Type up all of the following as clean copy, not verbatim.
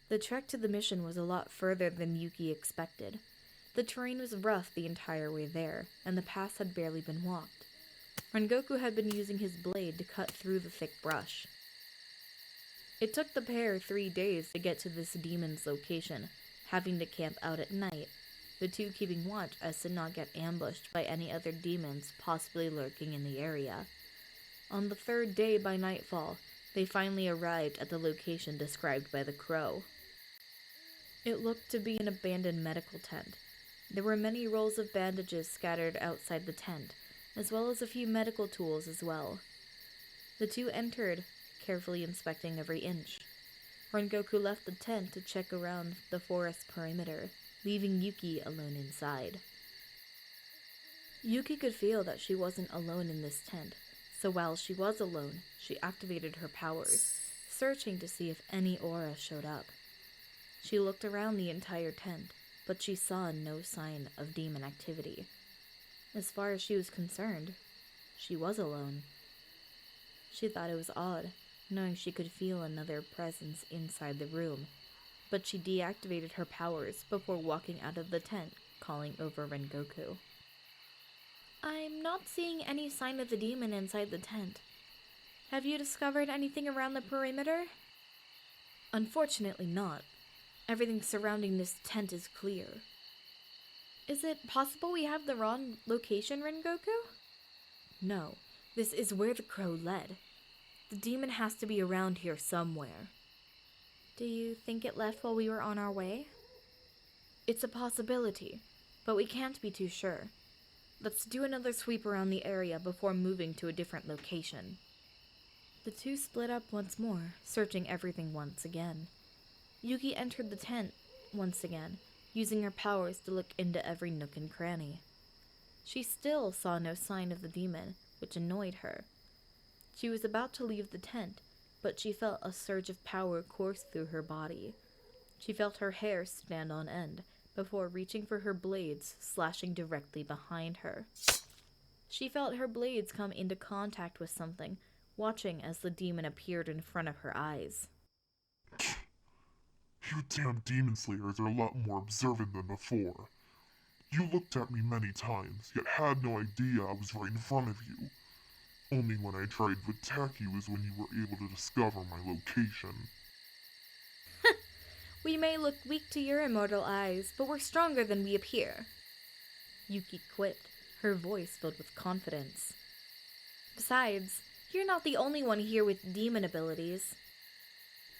The trek to the mission was a lot further than Yuki expected. The terrain was rough the entire way there, and the paths had barely been walked. Rengoku had been using his blade to cut through the thick brush. It took the pair 3 days to get to this demon's location, having to camp out at night, the two keeping watch as to not get ambushed by any other demons possibly lurking in the area. On the 3rd day by nightfall, they finally arrived at the location described by the crow. It looked to be an abandoned medical tent. There were many rolls of bandages scattered outside the tent, as well as a few medical tools as well. The two entered, carefully inspecting every inch. Rengoku left the tent to check around the forest perimeter, leaving Yuki alone inside. Yuki could feel that she wasn't alone in this tent, so while she was alone, she activated her powers, searching to see if any aura showed up. She looked around the entire tent, but she saw no sign of demon activity. As far as she was concerned, she was alone. She thought it was odd, knowing she could feel another presence inside the room, but she deactivated her powers before walking out of the tent, calling over Rengoku. "I'm not seeing any sign of the demon inside the tent. Have you discovered anything around the perimeter?" "Unfortunately not. Everything surrounding this tent is clear." "Is it possible we have the wrong location, Rengoku?" "No, this is where the crow led. The demon has to be around here somewhere." "Do you think it left while we were on our way?" "It's a possibility, but we can't be too sure. Let's do another sweep around the area before moving to a different location." The two split up once more, searching everything once again. Yuki entered the tent once again, using her powers to look into every nook and cranny. She still saw no sign of the demon, which annoyed her. She was about to leave the tent, but she felt a surge of power course through her body. She felt her hair stand on end, before reaching for her blades, slashing directly behind her. She felt her blades come into contact with something, watching as the demon appeared in front of her eyes. "You damn demon slayers are a lot more observant than before. You looked at me many times, yet had no idea I was right in front of you. Only when I tried to attack you is when you were able to discover my location." "We may look weak to your immortal eyes, but we're stronger than we appear." Yuki quipped, her voice filled with confidence. "Besides, you're not the only one here with demon abilities."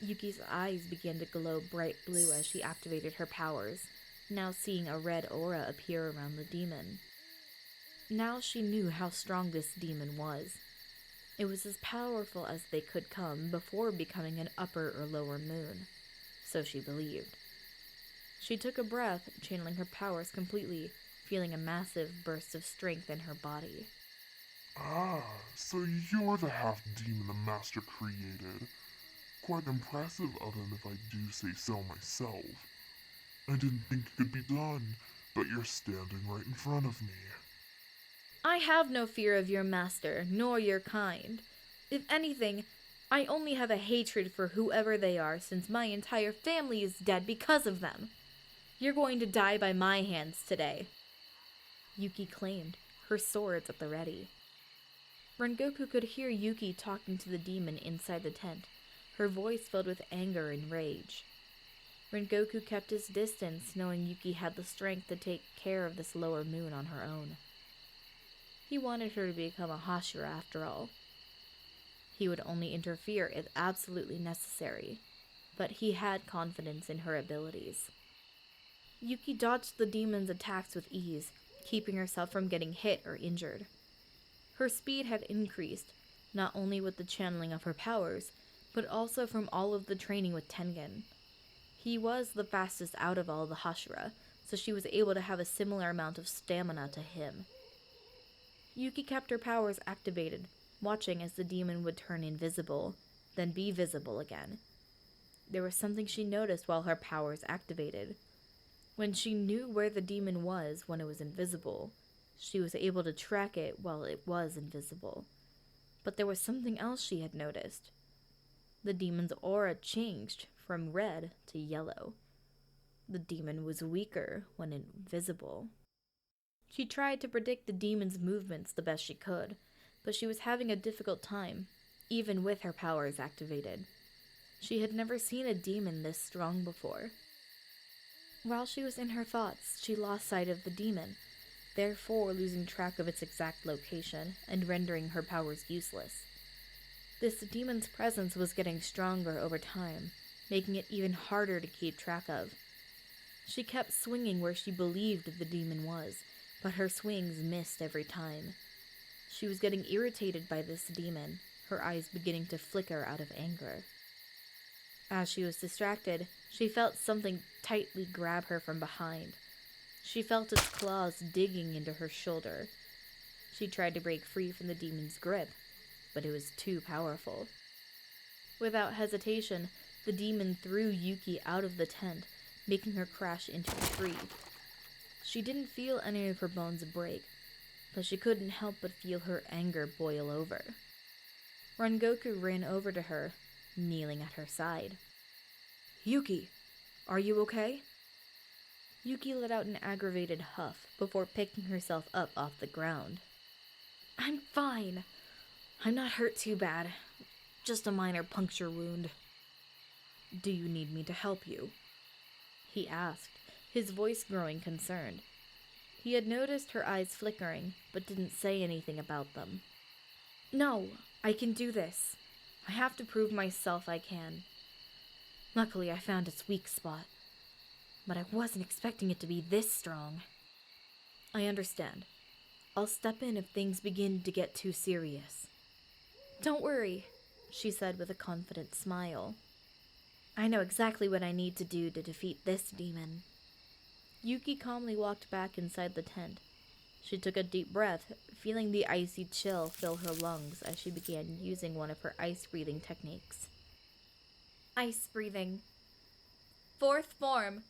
Yuki's eyes began to glow bright blue as she activated her powers, now seeing a red aura appear around the demon. Now she knew how strong this demon was. It was as powerful as they could come before becoming an upper or lower moon. So she believed. She took a breath, channeling her powers completely, feeling a massive burst of strength in her body. "Ah, so you're the half-demon the Master created. Quite impressive of him if I do say so myself. I didn't think it could be done, but you're standing right in front of me." "I have no fear of your master, nor your kind. If anything, I only have a hatred for whoever they are, since my entire family is dead because of them. You're going to die by my hands today," Yuki claimed, her swords at the ready. Rengoku could hear Yuki talking to the demon inside the tent, her voice filled with anger and rage. Rengoku kept his distance, knowing Yuki had the strength to take care of this lower moon on her own. He wanted her to become a Hashira after all. He would only interfere if absolutely necessary, but he had confidence in her abilities. Yuki dodged the demon's attacks with ease, keeping herself from getting hit or injured. Her speed had increased, not only with the channeling of her powers, but also from all of the training with Tengen. He was the fastest out of all the Hashira, so she was able to have a similar amount of stamina to him. Yuki kept her powers activated, watching as the demon would turn invisible, then be visible again. There was something she noticed while her powers activated. When she knew where the demon was when it was invisible, she was able to track it while it was invisible. But there was something else she had noticed. The demon's aura changed from red to yellow. The demon was weaker when invisible. She tried to predict the demon's movements the best she could, but she was having a difficult time, even with her powers activated. She had never seen a demon this strong before. While she was in her thoughts, she lost sight of the demon, therefore losing track of its exact location and rendering her powers useless. This demon's presence was getting stronger over time, making it even harder to keep track of. She kept swinging where she believed the demon was, but her swings missed every time. She was getting irritated by this demon, her eyes beginning to flicker out of anger. As she was distracted, she felt something tightly grab her from behind. She felt its claws digging into her shoulder. She tried to break free from the demon's grip, but it was too powerful. Without hesitation, the demon threw Yuki out of the tent, making her crash into a tree. She didn't feel any of her bones break, but she couldn't help but feel her anger boil over. Rengoku ran over to her, kneeling at her side. Yuki, are you okay? Yuki let out an aggravated huff before picking herself up off the ground. I'm fine. I'm not hurt too bad. Just a minor puncture wound. Do you need me to help you? He asked, his voice growing concerned. He had noticed her eyes flickering, but didn't say anything about them. No, I can do this. I have to prove myself I can. Luckily, I found its weak spot. But I wasn't expecting it to be this strong. I understand. I'll step in if things begin to get too serious. Don't worry, she said with a confident smile. I know exactly what I need to do to defeat this demon. Yuki calmly walked back inside the tent. She took a deep breath, feeling the icy chill fill her lungs as she began using one of her ice-breathing techniques. Ice breathing. Fourth form.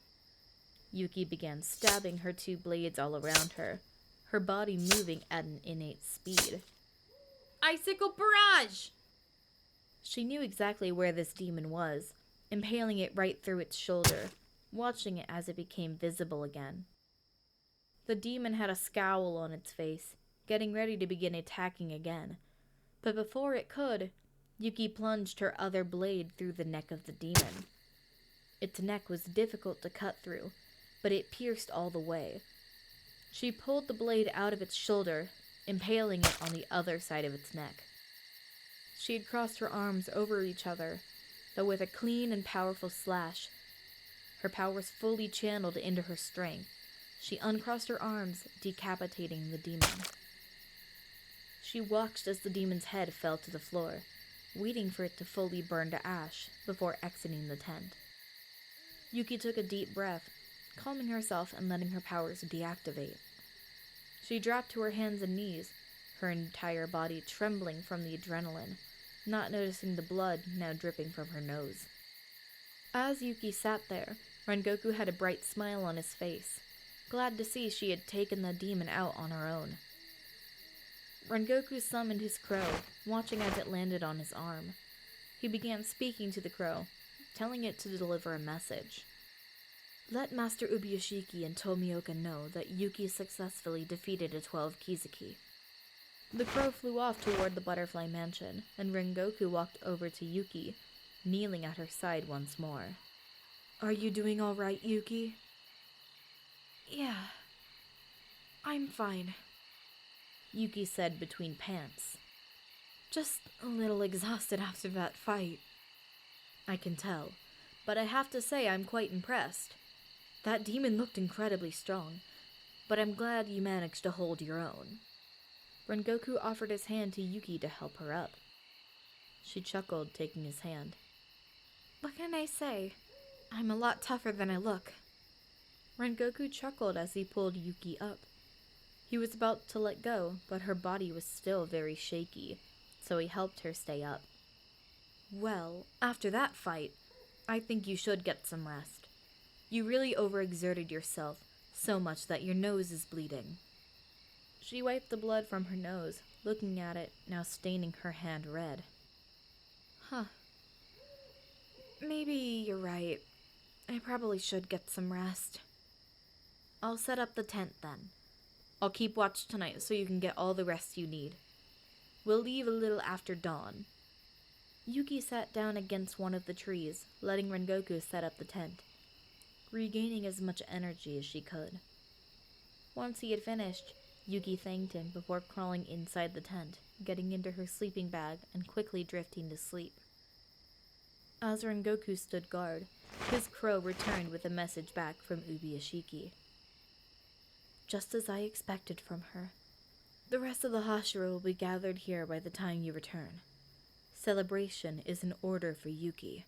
Yuki began stabbing her two blades all around her, her body moving at an innate speed. Icicle barrage! She knew exactly where this demon was, impaling it right through its shoulder, watching it as it became visible again. The demon had a scowl on its face, getting ready to begin attacking again. But before it could, Yuki plunged her other blade through the neck of the demon. Its neck was difficult to cut through, but it pierced all the way. She pulled the blade out of its shoulder, impaling it on the other side of its neck. She had crossed her arms over each other, but with a clean and powerful slash, her powers fully channeled into her strength. She uncrossed her arms, decapitating the demon. She watched as the demon's head fell to the floor, waiting for it to fully burn to ash before exiting the tent. Yuki took a deep breath, calming herself and letting her powers deactivate. She dropped to her hands and knees, her entire body trembling from the adrenaline, not noticing the blood now dripping from her nose. As Yuki sat there, Rengoku had a bright smile on his face, glad to see she had taken the demon out on her own. Rengoku summoned his crow, watching as it landed on his arm. He began speaking to the crow, telling it to deliver a message. Let Master Ubuyashiki and Tomioka know that Yuki successfully defeated a 12 Kizuki. The crow flew off toward the butterfly mansion, and Rengoku walked over to Yuki, kneeling at her side once more. Are you doing all right, Yuki? Yeah, I'm fine, Yuki said between pants. Just a little exhausted after that fight. I can tell, but I have to say I'm quite impressed. That demon looked incredibly strong, but I'm glad you managed to hold your own. Rengoku offered his hand to Yuki to help her up. She chuckled, taking his hand. What can I say? I'm a lot tougher than I look. Rengoku chuckled as he pulled Yuki up. He was about to let go, but her body was still very shaky, so he helped her stay up. Well, after that fight, I think you should get some rest. You really overexerted yourself, so much that your nose is bleeding. She wiped the blood from her nose, looking at it, now staining her hand red. Maybe you're right. I probably should get some rest. I'll set up the tent then. I'll keep watch tonight so you can get all the rest you need. We'll leave a little after dawn. Yuki sat down against one of the trees, letting Rengoku set up the tent, regaining as much energy as she could. Once he had finished, Yuki thanked him before crawling inside the tent, getting into her sleeping bag and quickly drifting to sleep. As Rengoku stood guard, his crow returned with a message back from Ubiyashiki. Just as I expected from her. The rest of the Hashira will be gathered here by the time you return. Celebration is in order for Yuki.